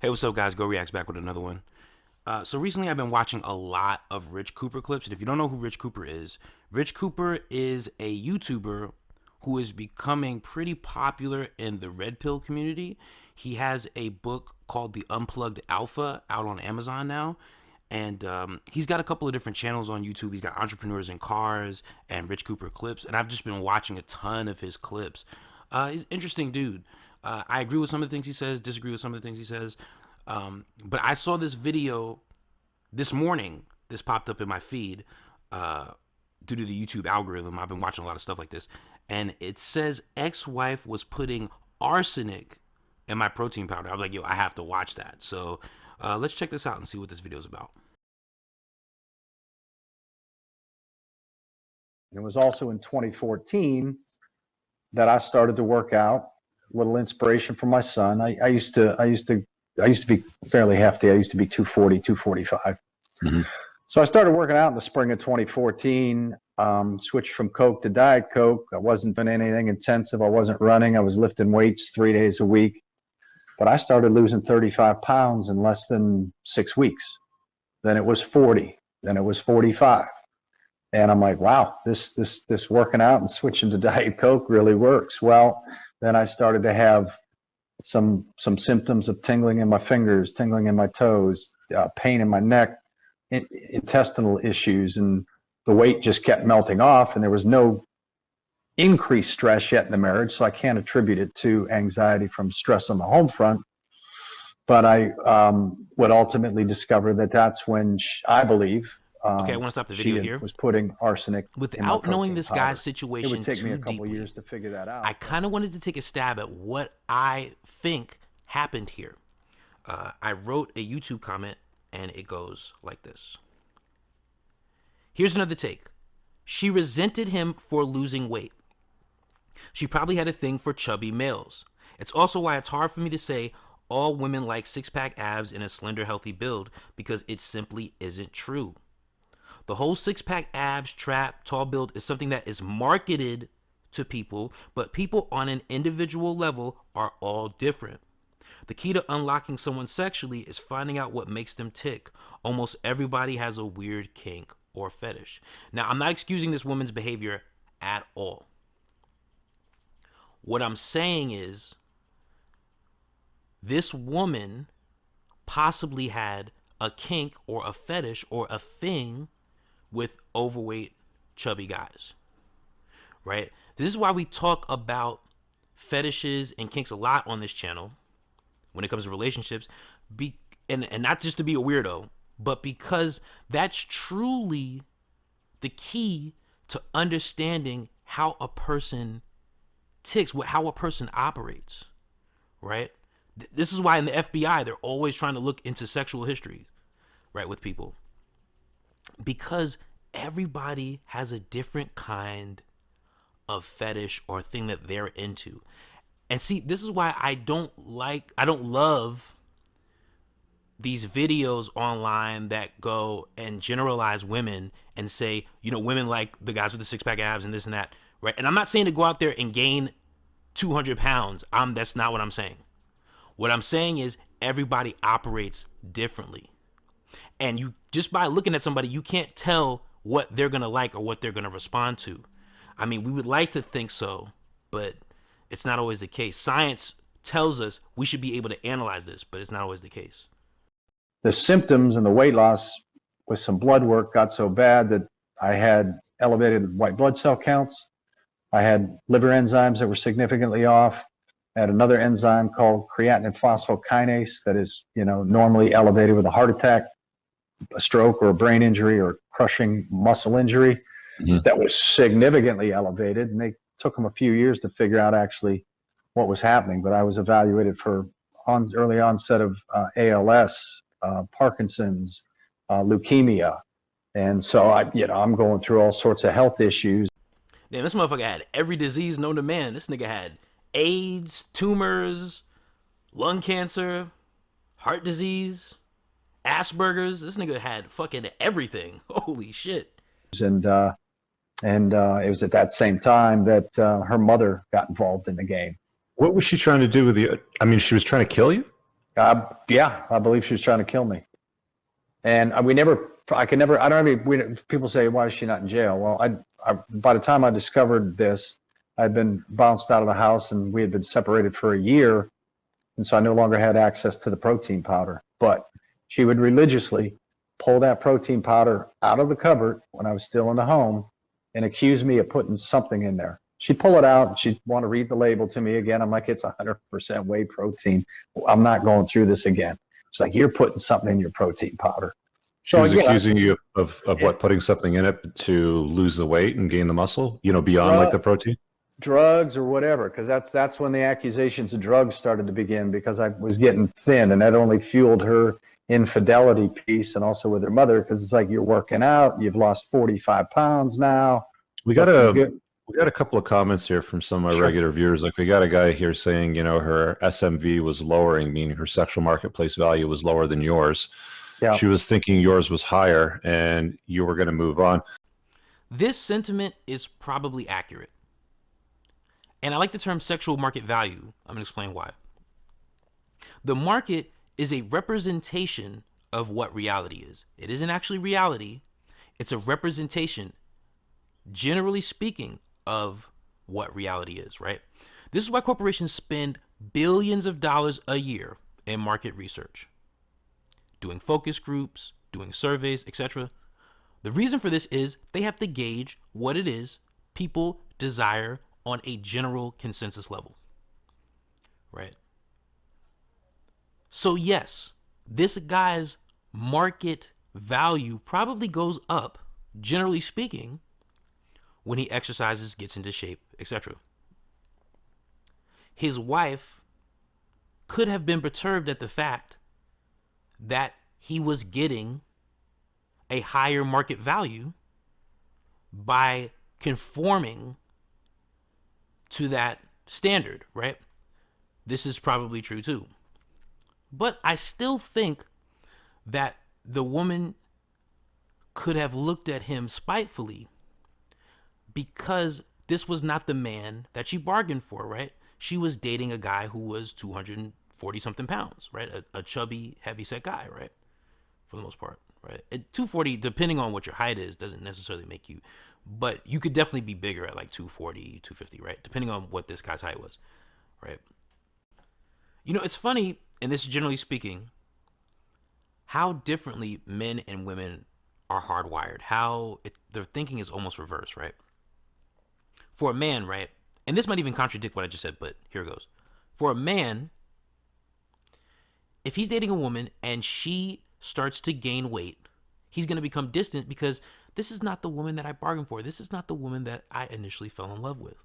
Hey, what's up, guys? GoReacts back with another one. So recently I've been watching a lot of Rich Cooper clips. And if you don't know who Rich Cooper is a YouTuber who is becoming pretty popular in the Red Pill community. He has a book called The Unplugged Alpha out on Amazon now. And he's got a couple of different channels on YouTube. He's got Entrepreneurs in Cars and Rich Cooper Clips. And I've just been watching a ton of his clips. He's an interesting dude. I agree with some of the things he says, disagree with some of the things he says. But I saw this video this morning. This popped up in my feed due to the YouTube algorithm. I've been watching a lot of stuff like this. And it says ex-wife was putting arsenic in my protein powder. I was like, yo, I have to watch that. So let's check this out and see what this video is about. It was also in 2014 that I started to work out. A little inspiration from my son. I used to be fairly hefty. I used to be 240, 245. Mm-hmm. So I started working out in the spring of 2014, switched from Coke to Diet Coke. I wasn't doing anything intensive. I wasn't running. I was lifting weights 3 days a week. But I started losing 35 pounds in less than 6 weeks. Then it was 40. Then it was 45. And I'm like, wow, this working out and switching to Diet Coke really works. Well, then I started to have some symptoms of tingling in my fingers, tingling in my toes, pain in my neck, intestinal issues, and the weight just kept melting off, and there was no increased stress yet in the marriage, so I can't attribute it to anxiety from stress on the home front. But I would ultimately discover that that's when I believe okay, I want to stop the video here. Was putting arsenic without knowing this guy's situation. It would take me a couple deeply, years to figure that out. I kind of wanted to take a stab at what I think happened here. I wrote a YouTube comment, and it goes like this. Here's another take. She resented him for losing weight. She probably had a thing for chubby males. It's also why it's hard for me to say all women like six-pack abs and a slender, healthy build, because it simply isn't true. The whole six-pack abs, trap, tall build is something that is marketed to people, but people on an individual level are all different. The key to unlocking someone sexually is finding out what makes them tick. Almost everybody has a weird kink or fetish. Now, I'm not excusing this woman's behavior at all. What I'm saying is this woman possibly had a kink or a fetish or a thing with overweight, chubby guys, right? This is why we talk about fetishes and kinks a lot on this channel when it comes to relationships, and not just to be a weirdo, but because that's truly the key to understanding how a person ticks, how a person operates, right? This is why in the FBI, they're always trying to look into sexual history, right, with people. Because everybody has a different kind of fetish or thing that they're into. And see, this is why I don't love these videos online that go and generalize women and say, you know, women like the guys with the six-pack abs and this and that, right? And I'm not saying to go out there and gain 200 pounds. That's not what I'm saying. What I'm saying is everybody operates differently. And you just by looking at somebody, you can't tell what they're going to like or what they're going to respond to. I mean, we would like to think so, but it's not always the case. Science tells us we should be able to analyze this, but it's not always the case. The symptoms and the weight loss with some blood work got so bad that I had elevated white blood cell counts. I had liver enzymes that were significantly off. I had another enzyme called creatine phosphokinase that is, normally elevated with a heart attack, a stroke, or a brain injury, or crushing muscle injury. Mm-hmm. That was significantly elevated, and they took them a few years to figure out actually what was happening. But I was evaluated for early onset of ALS, Parkinson's, leukemia, and so I'm going through all sorts of health issues. Damn, this motherfucker had every disease known to man. This nigga had AIDS, tumors, lung cancer, heart disease, Asperger's. This nigga had fucking everything. Holy shit. And it was at that same time that her mother got involved in the game. What was she trying to do with you? I mean, she was trying to kill you? Yeah, I believe she was trying to kill me. And I don't know, people say, why is she not in jail? Well, by the time I discovered this, I'd been bounced out of the house and we had been separated for a year. And so I no longer had access to the protein powder. But she would religiously pull that protein powder out of the cupboard when I was still in the home and accuse me of putting something in there. She'd pull it out and she'd want to read the label to me again. I'm like, it's 100% whey protein. I'm not going through this again. It's like, you're putting something in your protein powder. She So was again, accusing you of what, putting something in it to lose the weight and gain the muscle, beyond like drug, the protein? drugs or whatever, because that's when the accusations of drugs started to begin, because I was getting thin and that only fueled her infidelity piece, and also with her mother, because it's like, you're working out, you've lost 45 pounds now, We got looking a good. we got a couple of comments here from some of my Sure. regular viewers. Like we got a guy here saying, her SMV was lowering, meaning her sexual marketplace value was lower than yours. Yeah. She was thinking yours was higher and you were going to move on. This sentiment is probably accurate. And I like the term sexual market value. I'm going to explain why. The market is a representation of what reality is. It isn't actually reality. It's a representation, generally speaking, of what reality is, right? This is why corporations spend billions of dollars a year in market research, doing focus groups, doing surveys, etc. The reason for this is they have to gauge what it is people desire on a general consensus level, right? So yes, this guy's market value probably goes up, generally speaking, when he exercises, gets into shape, etc. His wife could have been perturbed at the fact that he was getting a higher market value by conforming to that standard, right? This is probably true too. But I still think that the woman could have looked at him spitefully because this was not the man that she bargained for, right? She was dating a guy who was 240 something pounds, right? A chubby, heavyset guy, right? For the most part, right? At 240, depending on what your height is, doesn't necessarily make you, but you could definitely be bigger at like 240, 250, right? Depending on what this guy's height was, right? It's funny, and this is generally speaking, how differently men and women are hardwired. Their thinking is almost reversed, right? For a man, right? And this might even contradict what I just said, but here it goes. For a man, if he's dating a woman and she starts to gain weight, he's going to become distant because this is not the woman that I bargained for. This is not the woman that I initially fell in love with.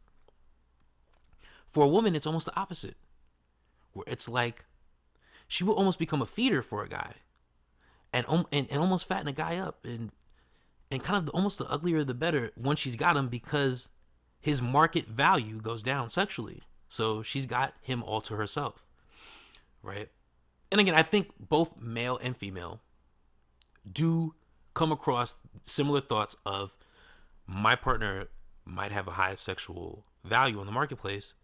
For a woman, it's almost the opposite, where it's like she will almost become a feeder for a guy and almost fatten a guy up and kind of almost the uglier the better once she's got him, because his market value goes down sexually. So she's got him all to herself, right? And again, I think both male and female do come across similar thoughts of, my partner might have a high sexual value in the marketplace,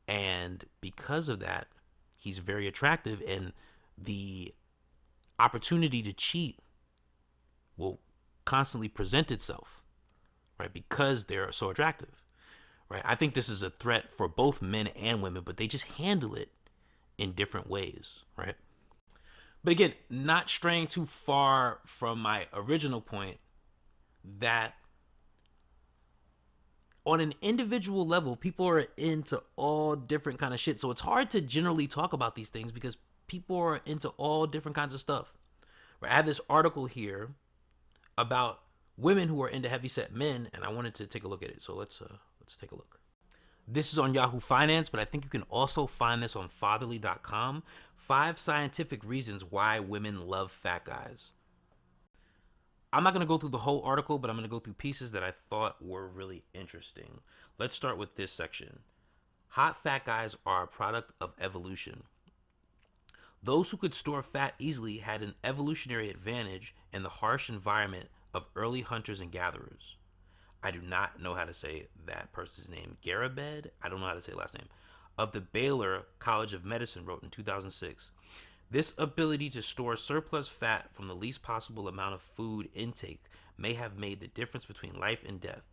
and because of that, he's very attractive, and the opportunity to cheat will constantly present itself, right? Because they're so attractive, right? I think this is a threat for both men and women, but they just handle it in different ways, right? But again, not straying too far from my original point that on an individual level, people are into all different kind of shit. So it's hard to generally talk about these things because people are into all different kinds of stuff. Right? I have this article here about women who are into heavyset men, and I wanted to take a look at it. So let's take a look. This is on Yahoo Finance, but I think you can also find this on fatherly.com. 5 scientific reasons why women love fat guys. I'm not going to go through the whole article, but I'm going to go through pieces that I thought were really interesting. Let's start with this section. Hot fat guys are a product of evolution. Those who could store fat easily had an evolutionary advantage in the harsh environment of early hunters and gatherers. I do not know how to say that person's name. Garabed? I don't know how to say last name. Of the Baylor College of Medicine wrote in 2006. This ability to store surplus fat from the least possible amount of food intake may have made the difference between life and death.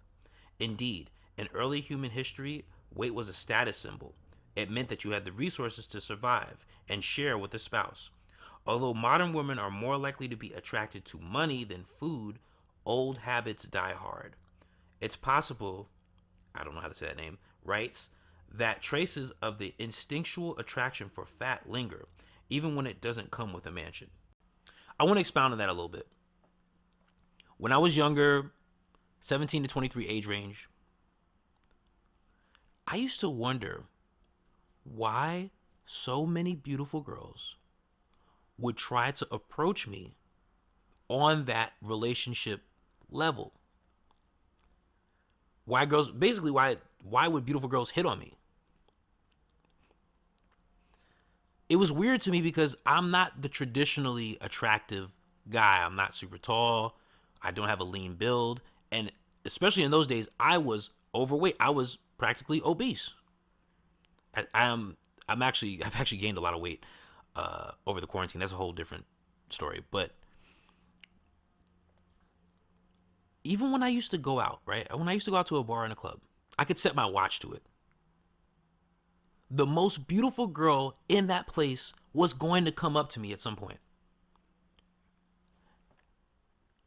Indeed, in early human history, weight was a status symbol. It meant that you had the resources to survive and share with a spouse. Although modern women are more likely to be attracted to money than food, old habits die hard. It's possible, I don't know how to say that name, writes, that traces of the instinctual attraction for fat linger, even when it doesn't come with a mansion. I want to expound on that a little bit. When I was younger, 17 to 23 age range, I used to wonder why so many beautiful girls would try to approach me on that relationship level. Why would beautiful girls hit on me? It was weird to me because I'm not the traditionally attractive guy. I'm not super tall. I don't have a lean build, and especially in those days, I was overweight. I was practically obese. I've actually gained a lot of weight over the quarantine. That's a whole different story. But even when I used to go out, right? When I used to go out to a bar and a club, I could set my watch to it. The most beautiful girl in that place was going to come up to me at some point.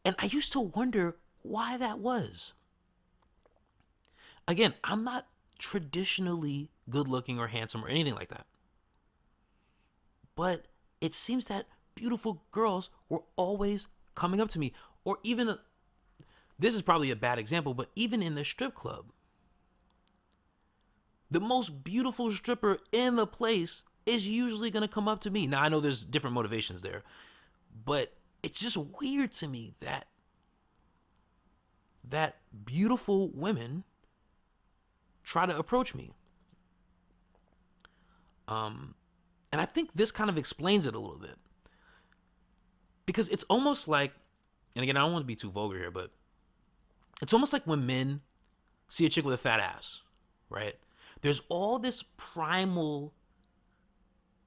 And I used to wonder why that was. Again, I'm not traditionally good looking or handsome or anything like that. But it seems that beautiful girls were always coming up to me. Or even, this is probably a bad example, but even in the strip club, the most beautiful stripper in the place is usually going to come up to me. Now, I know there's different motivations there, but it's just weird to me that beautiful women try to approach me. And I think this kind of explains it a little bit. Because it's almost like, and again, I don't want to be too vulgar here, but it's almost like when men see a chick with a fat ass, right? There's all this primal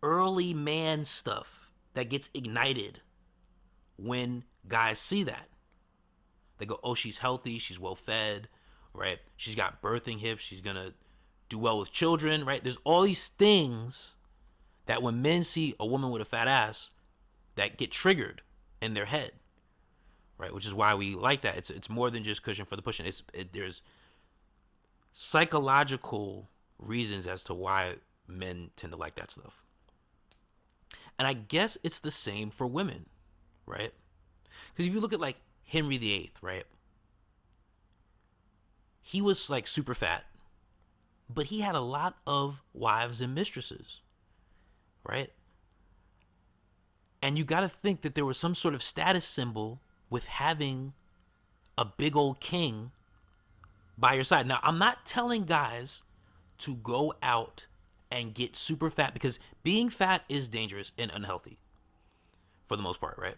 early man stuff that gets ignited when guys see that. They go, oh, she's healthy, she's well fed, right? She's got birthing hips, she's gonna do well with children, right? There's all these things that when men see a woman with a fat ass that get triggered in their head, right? Which is why we like that. It's more than just cushion for the pushing. There's psychological reasons as to why men tend to like that stuff. And I guess it's the same for women, right? Because if you look at like Henry VIII, right? He was like super fat, but he had a lot of wives and mistresses, right? And you got to think that there was some sort of status symbol with having a big old king by your side. Now, I'm not telling guys to go out and get super fat because being fat is dangerous and unhealthy for the most part, right?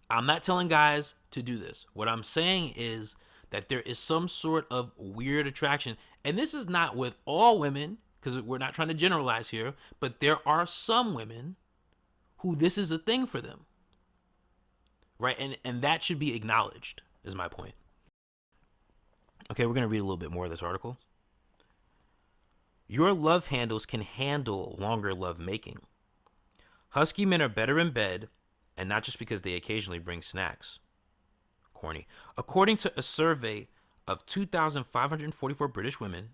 I'm not telling guys to do this. What I'm saying is that there is some sort of weird attraction. And this is not with all women, because we're not trying to generalize here, but there are some women who this is a thing for them. Right? And that should be acknowledged, is my point. Okay, we're going to read a little bit more of this article. Your love handles can handle longer love making. Husky men are better in bed, and not just because they occasionally bring snacks. Corny. According to a survey of 2,544 British women,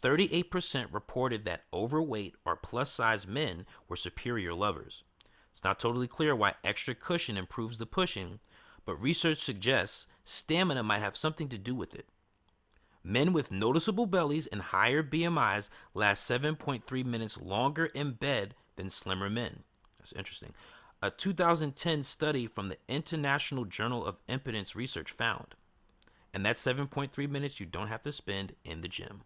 38% reported that overweight or plus-size men were superior lovers. It's not totally clear why extra cushion improves the pushing, but research suggests stamina might have something to do with it. Men with noticeable bellies and higher BMIs last 7.3 minutes longer in bed than slimmer men. That's interesting. A 2010 study from the International Journal of Impotence Research found. And that's 7.3 minutes you don't have to spend in the gym.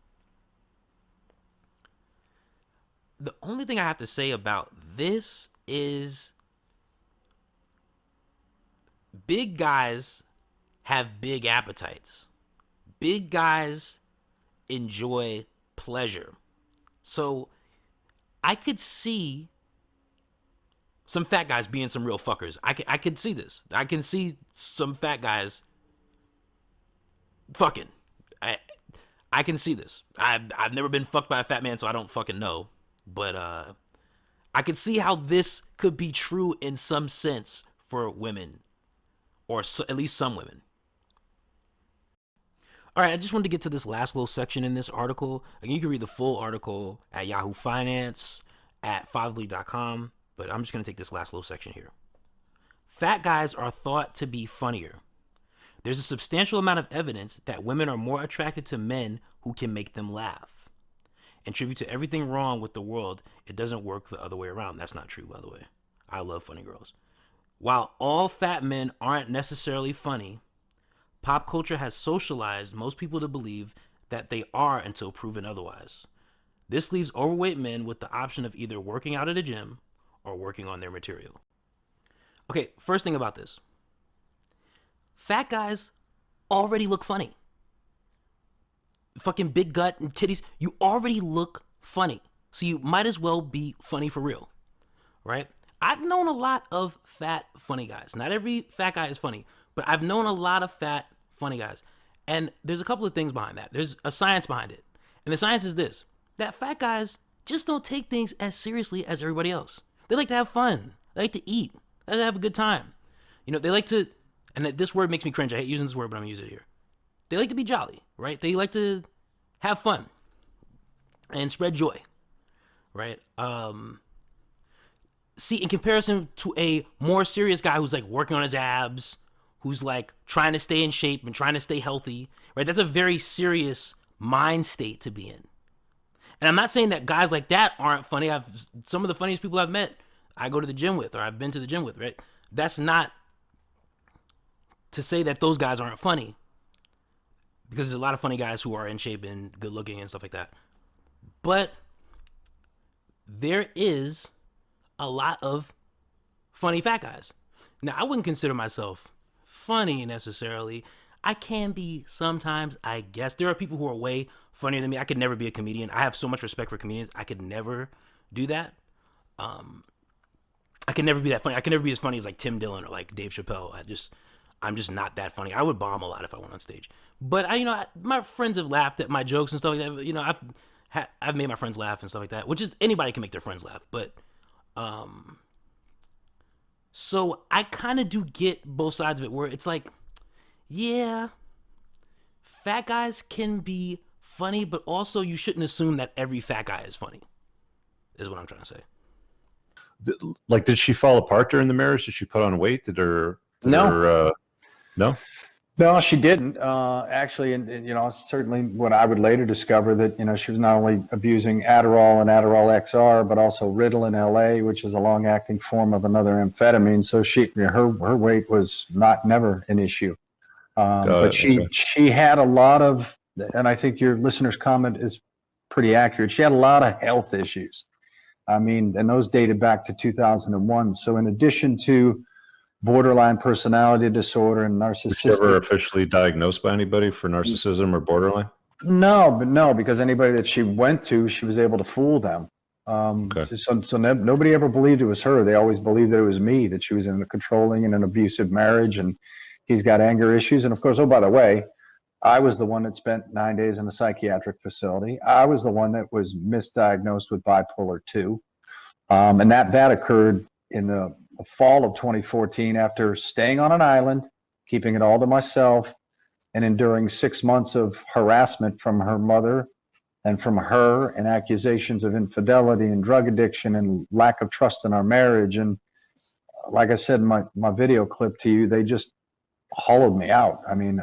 The only thing I have to say about this is big guys have big appetites. Big guys enjoy pleasure. So I could see Some fat guys being some real fuckers. I can see this. I can see some fat guys fucking. I can see this. I've never been fucked by a fat man, so I don't fucking know. But I can see how this could be true in some sense for women, or at least some women. All right, I just wanted to get to this last little section in this article. Again, you can read the full article at Yahoo Finance, at fatherly.com, but I'm just going to take this last little section here. Fat guys are thought to be funnier. There's a substantial amount of evidence that women are more attracted to men who can make them laugh. In tribute to everything wrong with the world, it doesn't work the other way around. That's not true, by the way. I love funny girls. While all fat men aren't necessarily funny, pop culture has socialized most people to believe that they are until proven otherwise. This leaves overweight men with the option of either working out at a gym or working on their material. Okay, first thing about this. Fat guys already look funny. Fucking big gut and titties, you already look funny. So you might as well be funny for real, right? I've known a lot of fat funny guys. Not every fat guy is funny, but I've known a lot of fat funny guys. And there's a couple of things behind that. There's a science behind it. And the science is this, that fat guys just don't take things as seriously as everybody else. They like to have fun. They like to eat. They like to have a good time. You know, they like to, and this word makes me cringe. I hate using this word, but I'm going to use it here. They like to be jolly, right? They like to have fun and spread joy, right? See, in comparison to a more serious guy who's like working on his abs, who's like trying to stay in shape and trying to stay healthy, right? That's a very serious mind state to be in. And I'm not saying that guys like that aren't funny. Some of the funniest people I've met, I go to the gym with, or I've been to the gym with, right? That's not to say that those guys aren't funny, because there's a lot of funny guys who are in shape and good looking and stuff like that. But there is a lot of funny fat guys. Now, I wouldn't consider myself funny necessarily. I can be sometimes, I guess. There are people who are way funnier than me. I could never be a comedian. I have so much respect for comedians. I could never do that. I could never be that funny. I could never be as funny as like Tim Dillon or like Dave Chappelle. I'm just not that funny. I would bomb a lot if I went on stage. But my friends have laughed at my jokes and stuff like that. You know, I've made my friends laugh and stuff like that, which is, anybody can make their friends laugh. But so I kind of do get both sides of it, where it's like, yeah, fat guys can be funny, but also you shouldn't assume that every fat guy is funny, is what I'm trying to say. Like, did she fall apart during the marriage? Did she put on weight? No? No, she didn't. Actually, and certainly what I would later discover that, she was not only abusing Adderall and Adderall XR, but also Ritalin LA, which is a long-acting form of another amphetamine. So her weight was never an issue. But she had a lot of, and I think your listener's comment is pretty accurate. She had a lot of health issues. I mean, and those dated back to 2001. So in addition to borderline personality disorder and narcissistic. Was she ever officially diagnosed by anybody for narcissism or borderline? No, because anybody that she went to, she was able to fool them. Okay. So nobody ever believed it was her. They always believed that it was me, that she was in a controlling and an abusive marriage, and he's got anger issues. And of course, oh, by the way, I was the one that spent 9 days in a psychiatric facility. I was the one that was misdiagnosed with bipolar 2. And that occurred in the fall of 2014 after staying on an island, keeping it all to myself, and enduring 6 months of harassment from her mother and from her, and accusations of infidelity and drug addiction and lack of trust in our marriage. And like I said in my video clip to you, they just hollowed me out. I mean,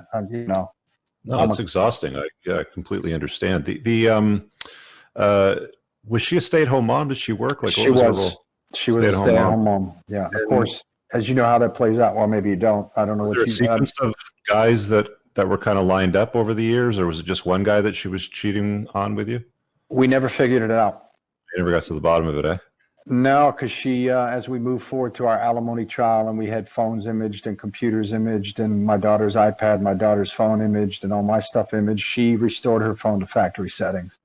No, it's exhausting. I completely understand. Was she a stay-at-home mom? Did she work? Like, she was. She was a stay-at-home mom. Yeah, of course. As you know how that plays out. Well, maybe you don't. I don't know what you. Was there a sequence of guys that were kind of lined up over the years, or was it just one guy that she was cheating on with you? We never figured it out. You never got to the bottom of it, eh? No, because she, as we moved forward to our alimony trial, and we had phones imaged and computers imaged, and my daughter's iPad, my daughter's phone imaged, and all my stuff imaged, she restored her phone to factory settings.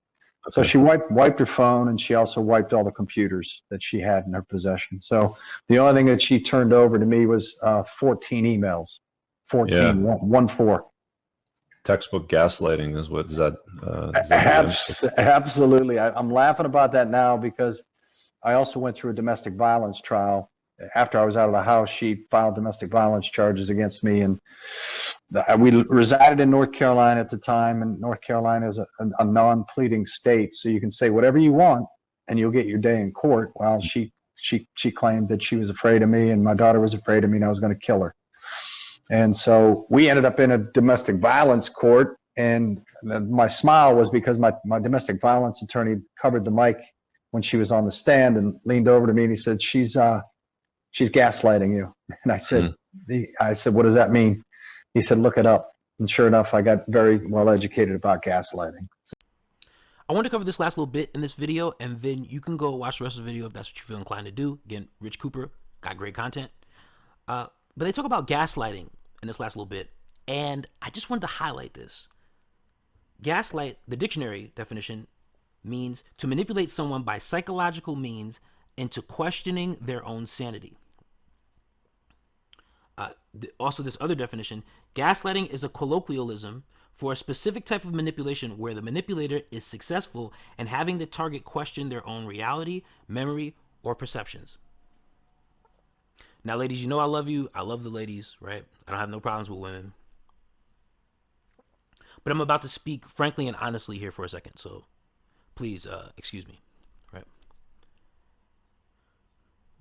So she wiped her phone, and she also wiped all the computers that she had in her possession. So the only thing that she turned over to me was 14 emails, 14, Yeah. 1-4. Textbook gaslighting is what is that? Is that Absolutely. I'm laughing about that now because I also went through a domestic violence trial. After I was out of the house, she filed domestic violence charges against me, and we resided in North Carolina at the time, and North Carolina is a non-pleading state, so you can say whatever you want, and you'll get your day in court. Well, she claimed that she was afraid of me, and my daughter was afraid of me, and I was going to kill her. And so we ended up in a domestic violence court, and my smile was because my domestic violence attorney covered the mic when she was on the stand and leaned over to me, and he said, she's gaslighting you. And I said, what does that mean? He said, look it up. And sure enough, I got very well educated about gaslighting. I want to cover this last little bit in this video, and then you can go watch the rest of the video if that's what you feel inclined to do. Again, Rich Cooper, got great content. But they talk about gaslighting in this last little bit, and I just wanted to highlight this. Gaslight, the dictionary definition, means to manipulate someone by psychological means into questioning their own sanity. Also, this other definition, gaslighting is a colloquialism for a specific type of manipulation where the manipulator is successful in having the target question their own reality, memory, or perceptions. Now, ladies, you know I love you. I love the ladies, right? I don't have no problems with women. But I'm about to speak frankly and honestly here for a second, so please excuse me, right?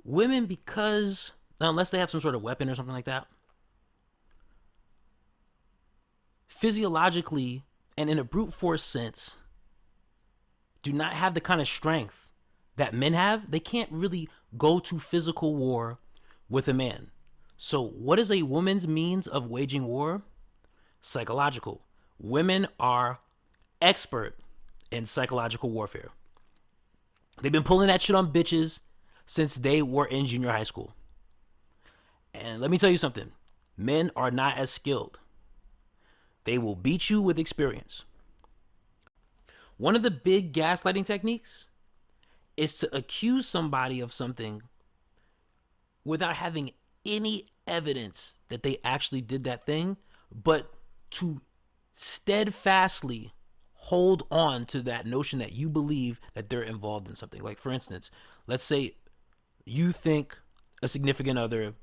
Women, because unless they have some sort of weapon or something like that, physiologically and in a brute force sense, do not have the kind of strength that men have. They can't really go to physical war with a man. So what is a woman's means of waging war? Psychological. Women are expert in psychological warfare. They've been pulling that shit on bitches since they were in junior high school. And let me tell you something. Men are not as skilled. They will beat you with experience. One of the big gaslighting techniques is to accuse somebody of something without having any evidence that they actually did that thing, but to steadfastly hold on to that notion that you believe that they're involved in something. Like, for instance, let's say you think a significant other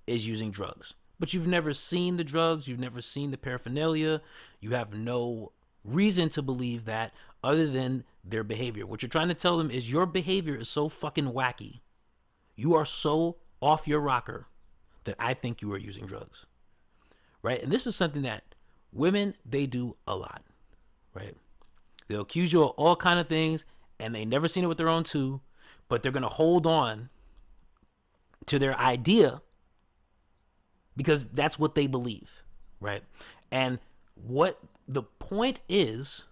is using drugs, but you've never seen the drugs, you've never seen the paraphernalia, you have no reason to believe that other than their behavior. What you're trying to tell them is your behavior is so fucking wacky, you are so off your rocker, that I think you are using drugs, right? And this is something that women, they do a lot, right? They'll accuse you of all kind of things, and they never seen it with their own two, but they're gonna hold on to their idea because that's what they believe, right? And what the point is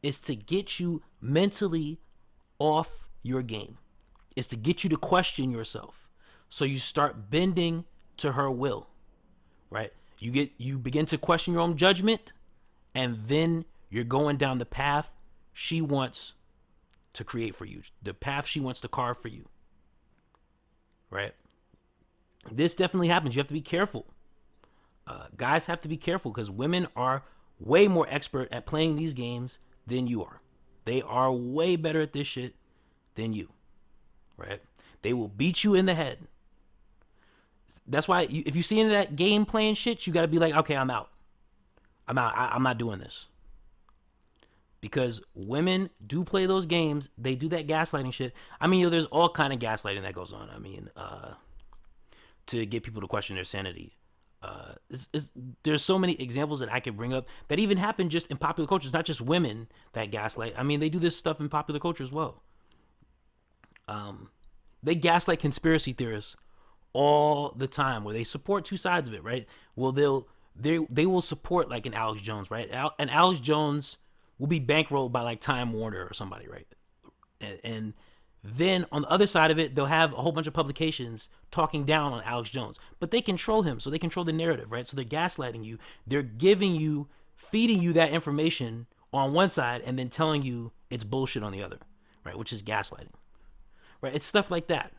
to get you mentally off your game, is to get you to question yourself. So you start bending to her will, right? You begin to question your own judgment, and then you're going down the path she wants to create for you, the path she wants to carve for you, right? This definitely happens. You have to be careful. Guys have to be careful because women are way more expert at playing these games than you are. They are way better at this shit than you, right? They will beat you in the head. That's why if you see into that game playing shit, you got to be like, okay, I'm out. I'm not doing this. Because women do play those games. They do that gaslighting shit. I mean, there's all kind of gaslighting that goes on. I mean, to get people to question their sanity. There's so many examples that I could bring up that even happen just in popular culture. It's not just women that gaslight. I mean, they do this stuff in popular culture as well. They gaslight conspiracy theorists all the time, where they support two sides of it, right? Well, they will support like an Alex Jones, right? And Alex Jones will be bankrolled by like Time Warner or somebody, right? And then on the other side of it, they'll have a whole bunch of publications talking down on Alex Jones, but they control him, so they control the narrative, right? So they're gaslighting you. They're feeding you that information on one side, and then telling you it's bullshit on the other, right? Which is gaslighting, right? It's stuff like that,